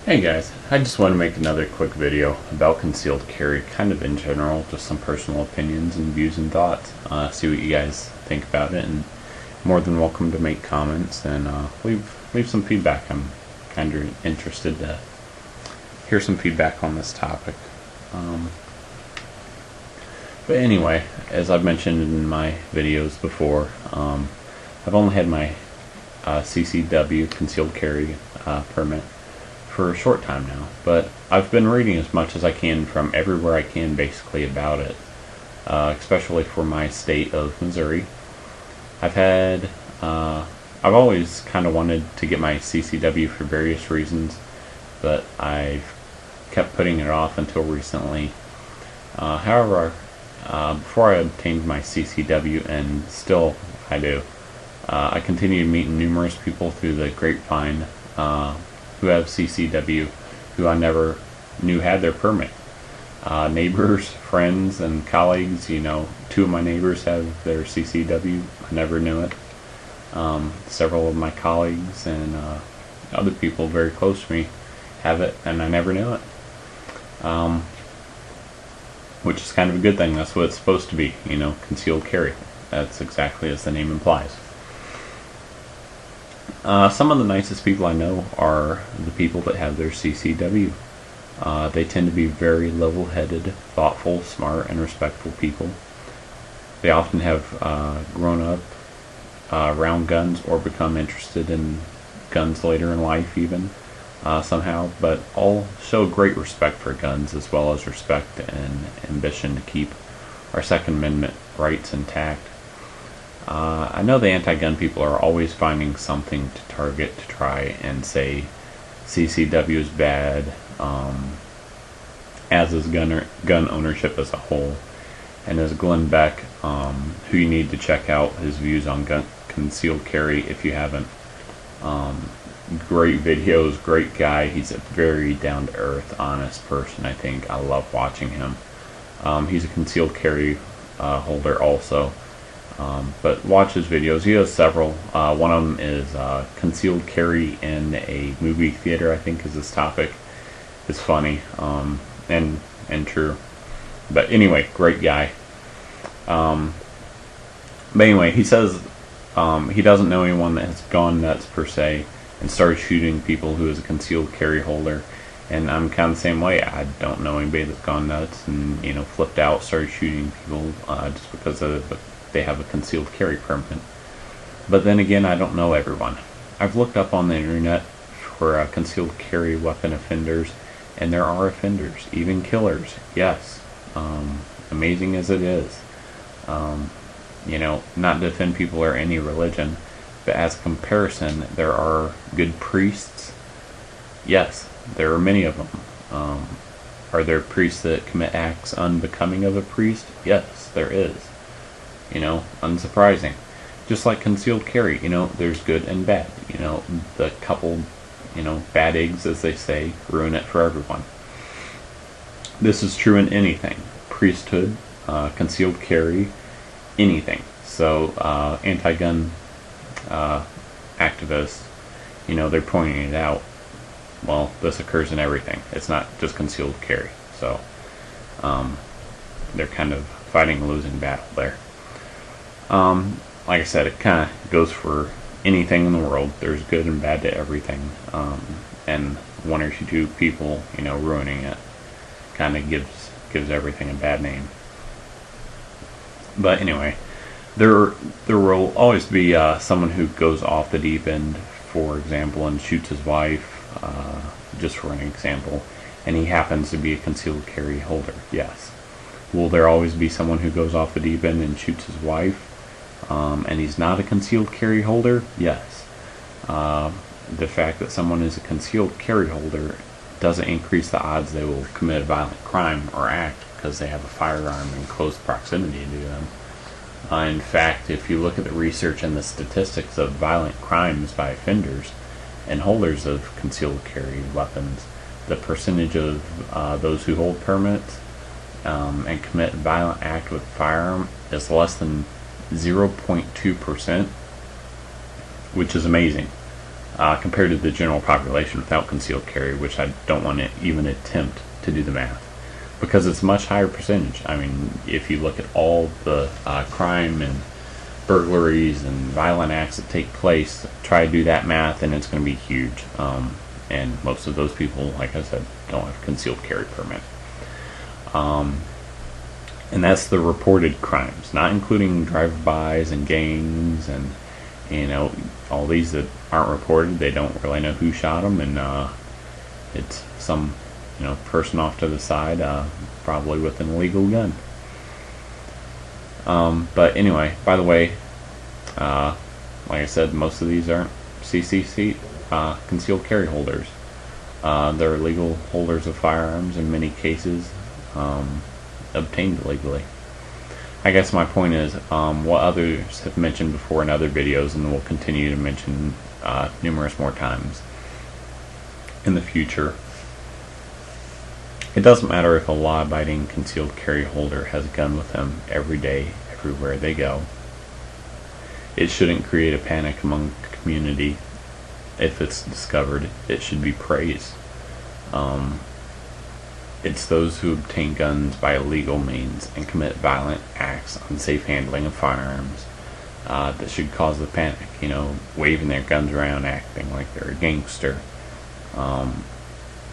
Hey guys, I just want to make another quick video about concealed carry, kind of in general, just some personal opinions and views and thoughts. See what you guys think about it, and more than welcome to make comments and leave some feedback. I'm kind of interested to hear some feedback on this topic. But anyway, as I've mentioned in my videos before, I've only had my CCW concealed carry permit for a short time now, but I've been reading as much as I can from everywhere I can basically about it, especially for my state of Missouri. I've always kind of wanted to get my CCW for various reasons, but I've kept putting it off until recently. However, before I obtained my CCW, and still I do, I continue to meet numerous people through the grapevine who have CCW who I never knew had their permit. Neighbors, friends, and colleagues. Two of my neighbors have their CCW. I never knew it. Several of my colleagues and other people very close to me have it, and I never knew it. Which is kind of a good thing. That's what it's supposed to be, concealed carry. That's exactly as the name implies. Some of the nicest people I know are the people that have their CCW. They tend to be very level-headed, thoughtful, smart, and respectful people. They often have grown up around guns or become interested in guns later in life even, somehow, but all show great respect for guns as well as respect and ambition to keep our Second Amendment rights intact. I know the anti-gun people are always finding something to target to try and say CCW is bad, as is gun ownership as a whole. And as Glenn Beck, who you need to check out his views on concealed carry if you haven't. Great videos, great guy. He's a very down-to-earth, honest person, I think. I love watching him. He's a concealed carry holder also. But watch his videos. He has several. One of them is concealed carry in a movie theater, I think is his topic. It's funny and true. But anyway, great guy. But anyway, he says he doesn't know anyone that has gone nuts per se and started shooting people who is a concealed carry holder. And I'm kind of the same way. I don't know anybody that's gone nuts and flipped out, started shooting people just because they have a concealed carry permit. But then again, I don't know everyone. I've looked up on the internet for concealed carry weapon offenders, and there are offenders, even killers. Yes, amazing as it is. Not to offend people or any religion, but as a comparison, there are good priests. Yes, there are many of them. Are there priests that commit acts unbecoming of a priest? Yes, there is. Unsurprising. Just like concealed carry, there's good and bad. The couple, bad eggs, as they say, ruin it for everyone. This is true in anything. Priesthood, concealed carry, anything. So, anti-gun activists, they're pointing it out. Well, this occurs in everything. It's not just concealed carry. So, they're kind of fighting a losing battle there. Like I said, it kind of goes for anything in the world. There's good and bad to everything. And one or two people, ruining it kind of gives everything a bad name. But anyway, there will always be someone who goes off the deep end, for example, and shoots his wife, just for an example, and he happens to be a concealed carry holder. Yes. Will there always be someone who goes off the deep end and shoots his wife, and he's not a concealed carry holder? Yes. The fact that someone is a concealed carry holder doesn't increase the odds they will commit a violent crime or act because they have a firearm in close proximity to them. In fact, if you look at the research and the statistics of violent crimes by offenders and holders of concealed carry weapons, the percentage of those who hold permits and commit a violent act with firearm is less than 0.2%, which is amazing. compared to the general population without concealed carry, which I don't want to even attempt to do the math, because it's a much higher percentage. I mean, if you look at all the crime and burglaries and violent acts that take place, try to do that math, and it's going to be huge. And most of those people, like I said, don't have a concealed carry permit. And that's the reported crimes, not including drive-bys and gangs and, you know, all these that aren't reported. They don't really know who shot them, and it's some, you know, person off to the side, probably with an illegal gun. But anyway, by the way, like I said, most of these aren't CCC concealed carry holders. They're legal holders of firearms in many cases, obtained illegally. I guess my point is, what others have mentioned before in other videos, and will continue to mention numerous more times in the future. It doesn't matter if a law-abiding concealed carry holder has a gun with them every day, everywhere they go. It shouldn't create a panic among the community. If it's discovered, it should be praised. It's those who obtain guns by illegal means and commit violent acts, unsafe handling of firearms, that should cause the panic. You know, waving their guns around, acting like they're a gangster.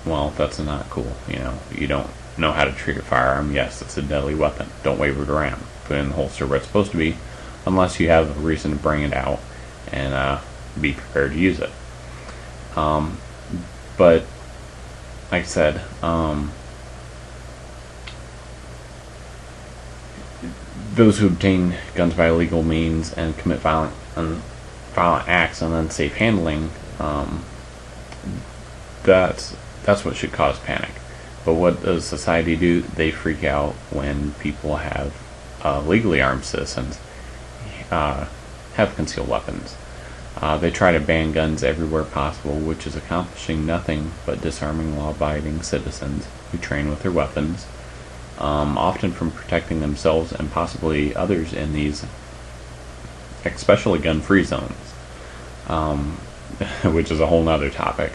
Well, that's not cool. You know, you don't know how to treat a firearm. Yes, it's a deadly weapon. Don't wave it around. Put it in the holster where it's supposed to be, unless you have a reason to bring it out and be prepared to use it. But like I said, those who obtain guns by illegal means and commit violent acts and unsafe handling, that's what should cause panic. But what does society do? They freak out when people have legally armed citizens have concealed weapons. They try to ban guns everywhere possible, which is accomplishing nothing but disarming law-abiding citizens who train with their weapons, often from protecting themselves and possibly others in these especially gun-free zones, which is a whole nother topic.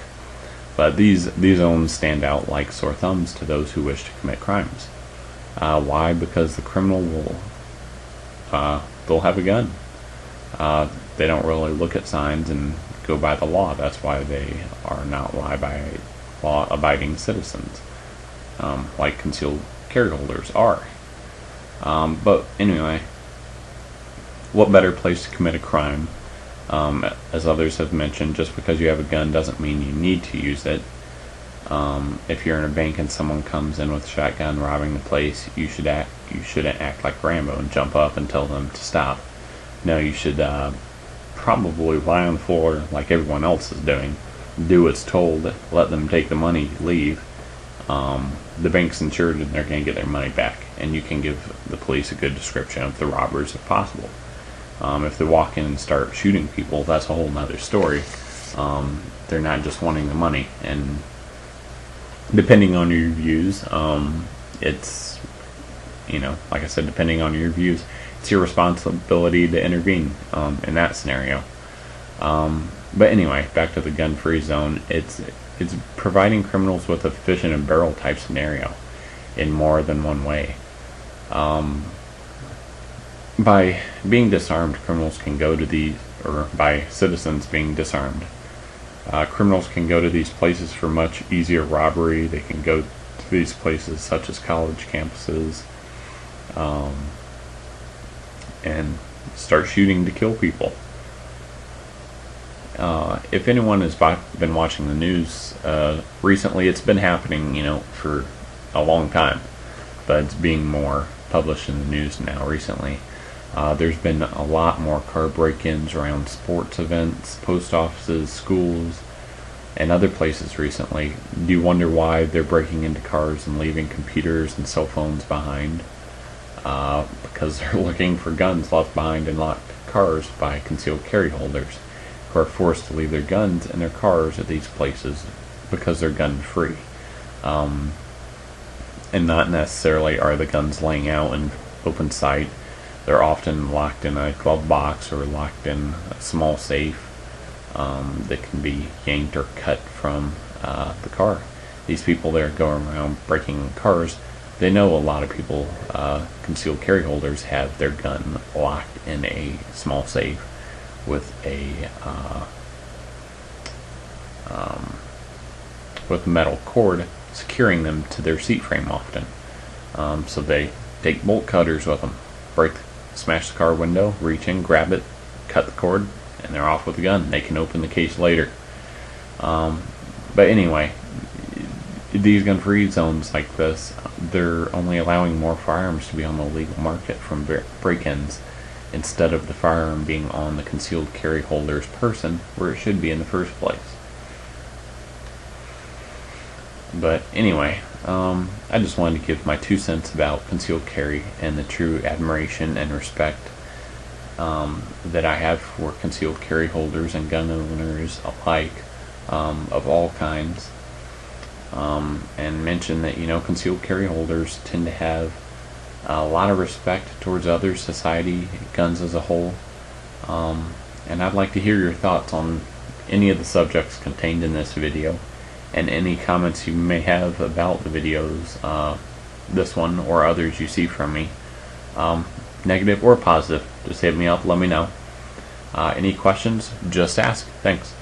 But these zones stand out like sore thumbs to those who wish to commit crimes. Why? Because the criminal they'll have a gun. They don't really look at signs and go by the law. That's why they are not law-abiding citizens, like concealed carry holders are. But anyway, what better place to commit a crime? As others have mentioned, just because you have a gun doesn't mean you need to use it. If you're in a bank and someone comes in with a shotgun robbing the place, you shouldn't act like Rambo and jump up and tell them to stop. No, you should probably lie on the floor like everyone else is doing. Do what's told, let them take the money, leave. The bank's insured and they're going to get their money back, and you can give the police a good description of the robbers if possible. If they walk in and start shooting people, that's a whole nother story. They're not just wanting the money, and depending on your views, it's, you know, like I said, depending on your views, it's your responsibility to intervene in that scenario. But anyway, back to the gun-free zone. It's providing criminals with a fish in a barrel type scenario in more than one way. By being disarmed, criminals can go to these, or by citizens being disarmed, criminals can go to these places for much easier robbery. They can go to these places such as college campuses, and start shooting to kill people. If anyone has been watching the news recently, it's been happening, you know, for a long time, but it's being more published in the news now recently. There's been a lot more car break-ins around sports events, post offices, schools, and other places recently. Do you wonder why they're breaking into cars and leaving computers and cell phones behind? Because they're looking for guns left behind in locked cars by concealed carry holders, who are forced to leave their guns in their cars at these places because they're gun-free. And not necessarily are the guns laying out in open sight. They're often locked in a glove box or locked in a small safe. that can be yanked or cut from the car. These people that are going around breaking cars, they know a lot of people, concealed carry holders, have their gun locked in a small safe with a metal cord securing them to their seat frame often. So they take bolt cutters with them, smash the car window, reach in, grab it, cut the cord, and they're off with the gun. They can open the case later. But anyway, these gun-free zones like this, they're only allowing more firearms to be on the legal market from break-ins, instead of the firearm being on the concealed carry holder's person where it should be in the first place. But anyway, I just wanted to give my 2 cents about concealed carry and the true admiration and respect that I have for concealed carry holders and gun owners alike, of all kinds, and mention that, concealed carry holders tend to have a lot of respect towards others, society, guns as a whole, and I'd like to hear your thoughts on any of the subjects contained in this video, and any comments you may have about the videos, this one or others you see from me, negative or positive. Just hit me up, let me know. Any questions, just ask. Thanks.